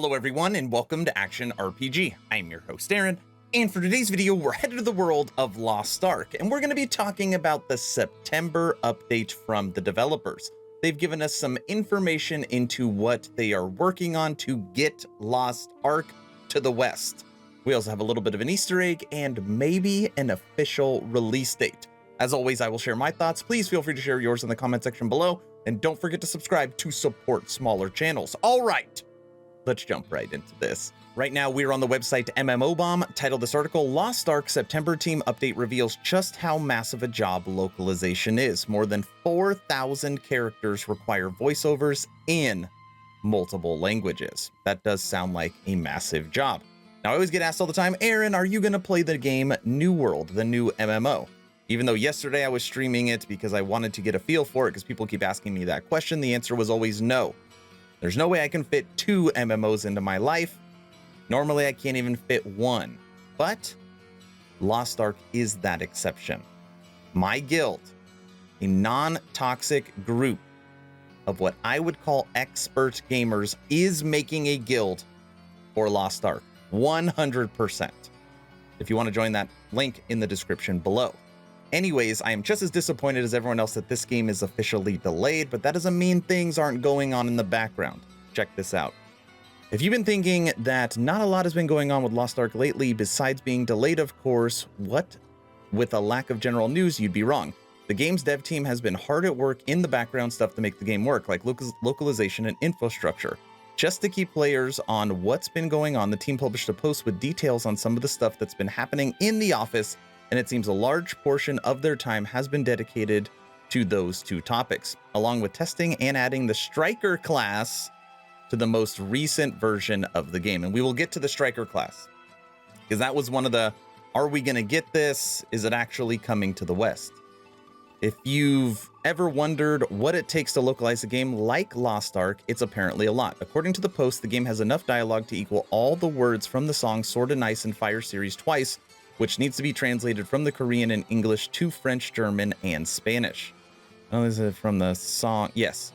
Hello everyone and welcome to Action RPG. I'm your host Aaron, and for today's video we're headed to the world of Lost Ark, and we're going to be talking about the September update from the developers. They've given us some information into what they are working on to get Lost Ark to the West. We also have a little bit of an Easter egg and maybe an official release date. As always, I will share my thoughts. Please feel free to share yours in the comment section below, and don't forget to subscribe to support smaller channels. All right. Let's jump right into this. Right now, we're on the website MMOBomb. Titled this article, Lost Ark September Team Update reveals just how massive a job localization is. More than 4,000 characters require voiceovers in multiple languages. That does sound like a massive job. Now, I always get asked all the time, Aaron, are you going to play the game New World, the new MMO? Even though yesterday I was streaming it because I wanted to get a feel for it because people keep asking me that question, the answer was always no. There's no way I can fit 2 MMOs into my life. Normally, I can't even fit 1. But Lost Ark is that exception. My guild, a non-toxic group of what I would call expert gamers, is making a guild for Lost Ark. 100%. If you want to join that, link in the description below. Anyways, I am just as disappointed as everyone else that this game is officially delayed, but that doesn't mean things aren't going on in the background. Check this out. If you've been thinking that not a lot has been going on with Lost Ark lately, besides being delayed, of course, with a lack of general news, you'd be wrong. The game's dev team has been hard at work in the background stuff to make the game work, like localization and infrastructure. Just to keep players on what's been going on, the team published a post with details on some of the stuff that's been happening in the office, and it seems a large portion of their time has been dedicated to those 2 topics, along with testing and adding the Striker class to the most recent version of the game. And we will get to the Striker class, because that was one of the, are we going to get this? Is it actually coming to the West? If you've ever wondered what it takes to localize a game like Lost Ark, it's apparently a lot. According to the post, the game has enough dialogue to equal all the words from the song Sword and Ice and Fire series twice, which needs to be translated from the Korean and English to French, German, and Spanish. Oh, is it from the song? Yes.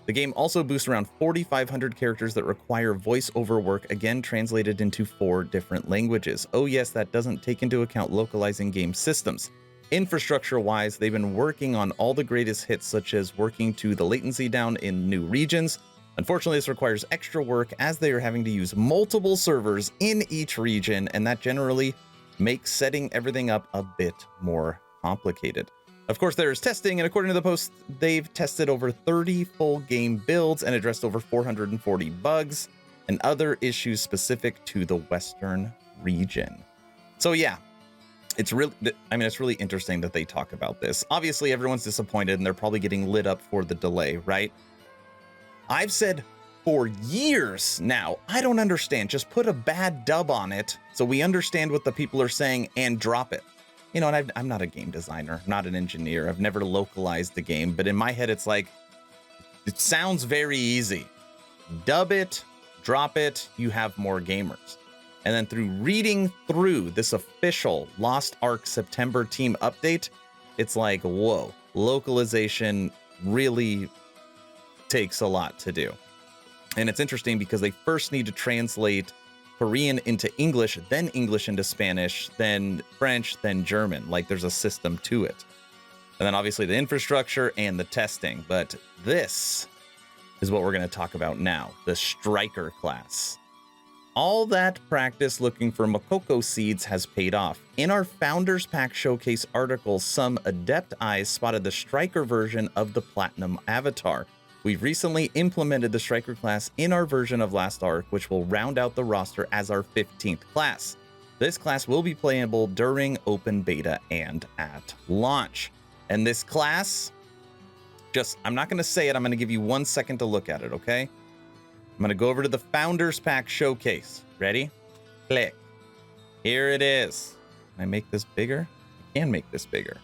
The game also boasts around 4,500 characters that require voiceover work, again translated into 4 different languages. Oh yes, that doesn't take into account localizing game systems. Infrastructure-wise, they've been working on all the greatest hits, such as working to the latency down in new regions. Unfortunately, this requires extra work as they are having to use multiple servers in each region, and that generally makes setting everything up a bit more complicated. Of course, there is testing, and according to the post, they've tested over 30 full game builds and addressed over 440 bugs and other issues specific to the Western region. So yeah, it's really interesting that they talk about this. Obviously, everyone's disappointed and they're probably getting lit up for the delay, right? I've said for years now, I don't understand. Just put a bad dub on it so we understand what the people are saying and drop it. You know, and I'm not a game designer, not an engineer. I've never localized the game, but in my head, it's like, it sounds very easy. Dub it, drop it, you have more gamers. And then through reading through this official Lost Ark September team update, it's like, whoa, localization really takes a lot to do. And it's interesting because they first need to translate Korean into English, then English into Spanish, then French, then German. Like there's a system to it. And then obviously the infrastructure and the testing. But this is what we're going to talk about now, the Striker class. All that practice looking for Makoko seeds has paid off. In our Founders Pack Showcase article, some adept eyes spotted the Striker version of the Platinum Avatar. We've recently implemented the Striker class in our version of Lost Ark, which will round out the roster as our 15th class. This class will be playable during open beta and at launch. And this class, I'm not going to say it, I'm going to give you 1 second to look at it, okay? I'm going to go over to the Founders Pack Showcase. Ready? Click. Here it is. Can I make this bigger? I can make this bigger.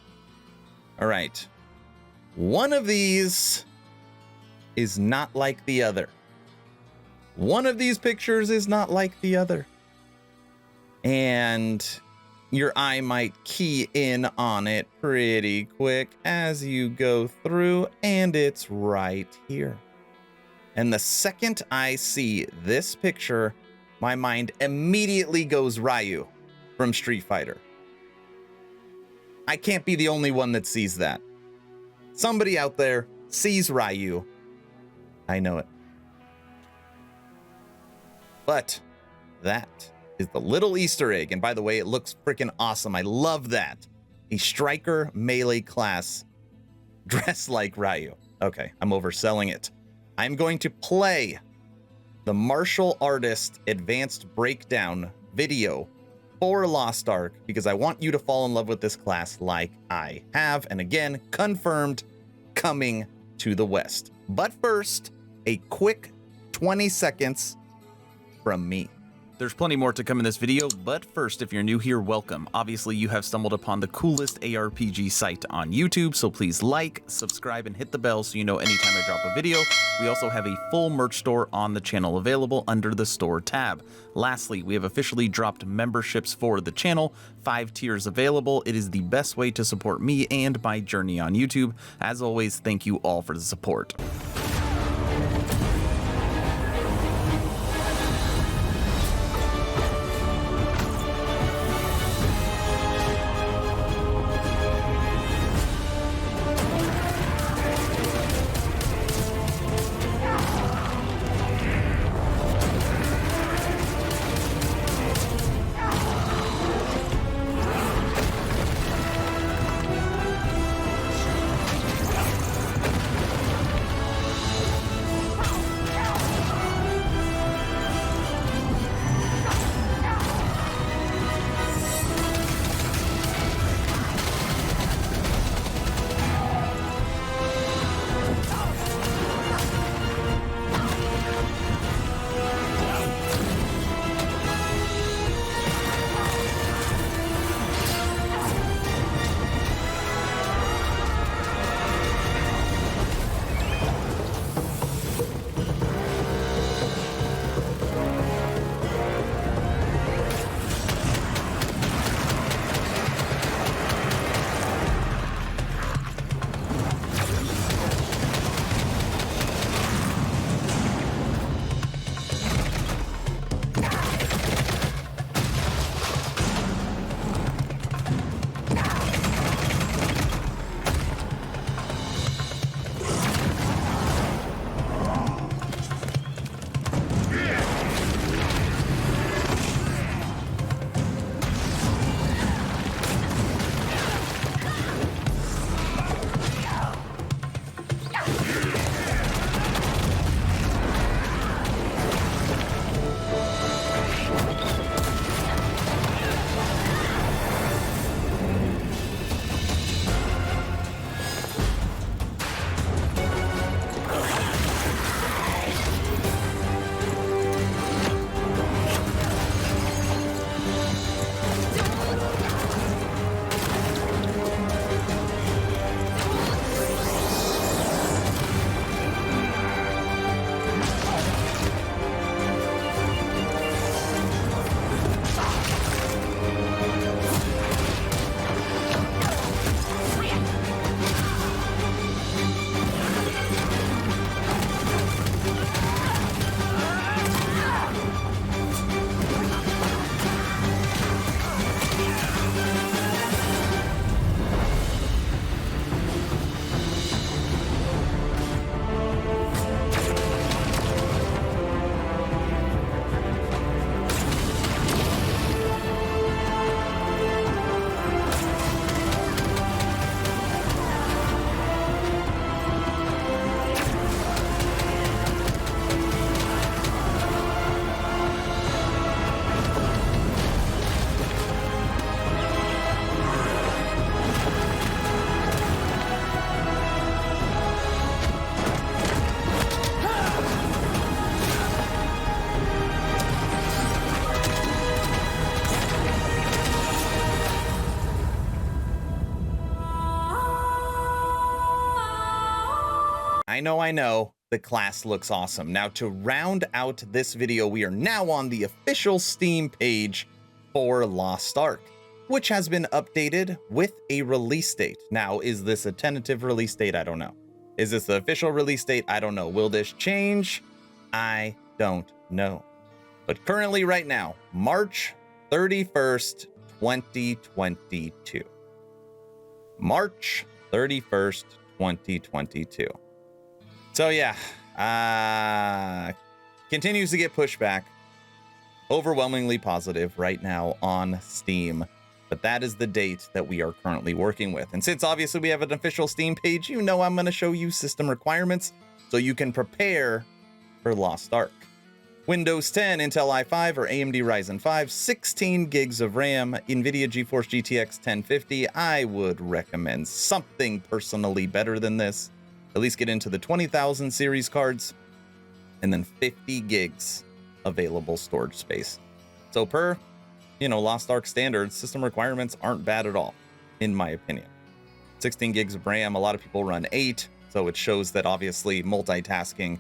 All right. One of these is not like the other. One of these pictures is not like the other. And your eye might key in on it pretty quick as you go through, and it's right here. And the second I see this picture, my mind immediately goes Ryu from Street Fighter. I can't be the only one that sees that. Somebody out there sees Ryu. I know it. But that is the little Easter egg. And by the way, it looks freaking awesome. I love that. A striker melee class dressed like Ryu. Okay, I'm overselling it. I'm going to play the martial artist advanced breakdown video for Lost Ark because I want you to fall in love with this class like I have. And again, confirmed, coming to the West. But first, a quick 20 seconds from me. There's plenty more to come in this video, but first, if you're new here, welcome. Obviously, you have stumbled upon the coolest ARPG site on YouTube, so please like, subscribe, and hit the bell so you know anytime I drop a video. We also have a full merch store on the channel available under the store tab. Lastly, we have officially dropped memberships for the channel, 5 tiers available. It is the best way to support me and my journey on YouTube. As always, thank you all for the support. I know, the class looks awesome. Now, to round out this video, we are now on the official Steam page for Lost Ark, which has been updated with a release date. Now, is this a tentative release date? I don't know. Is this the official release date? I don't know. Will this change? I don't know. But currently right now, March 31st, 2022. March 31st, 2022. So yeah, continues to get pushed back. Overwhelmingly positive right now on Steam. But that is the date that we are currently working with. And since obviously we have an official Steam page, you know I'm going to show you system requirements so you can prepare for Lost Ark. Windows 10, Intel i5 or AMD Ryzen 5, 16 gigs of RAM, NVIDIA GeForce GTX 1050. I would recommend something personally better than this. At least get into the 20,000 series cards, and then 50 gigs available storage space. So per, Lost Ark standards, system requirements aren't bad at all, in my opinion. 16 gigs of RAM, a lot of people run 8, so it shows that obviously multitasking,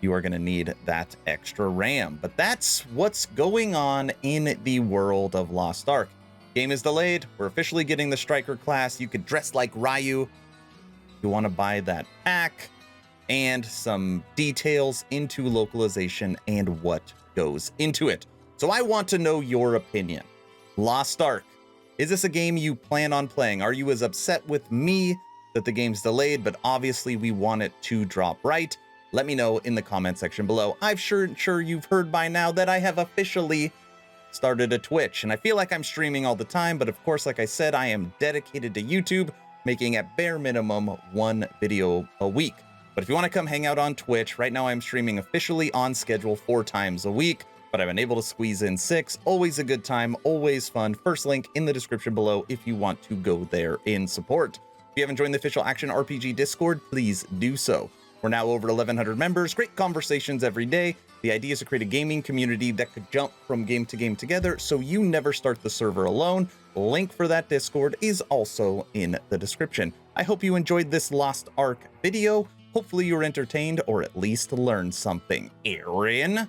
you are going to need that extra RAM. But that's what's going on in the world of Lost Ark. Game is delayed. We're officially getting the Striker class. You could dress like Ryu if you want to buy that pack, and some details into localization and what goes into it. So I want to know your opinion. Lost Ark, is this a game you plan on playing? Are you as upset with me that the game's delayed, but obviously we want it to drop right? Let me know in the comment section below. I'm sure you've heard by now that I have officially started a Twitch, and I feel like I'm streaming all the time, but of course, like I said, I am dedicated to YouTube, making at bare minimum 1 video a week. But if you want to come hang out on Twitch, right now I'm streaming officially on schedule 4 times a week, but I've been able to squeeze in 6. Always a good time, always fun. First link in the description below if you want to go there in support. If you haven't joined the official Action RPG Discord, please do so. We're now over 1,100 members, great conversations every day. The idea is to create a gaming community that could jump from game to game together, so you never start the server alone. Link for that Discord is also in the description. I hope you enjoyed this Lost Ark video. Hopefully you were entertained or at least learned something. Aaron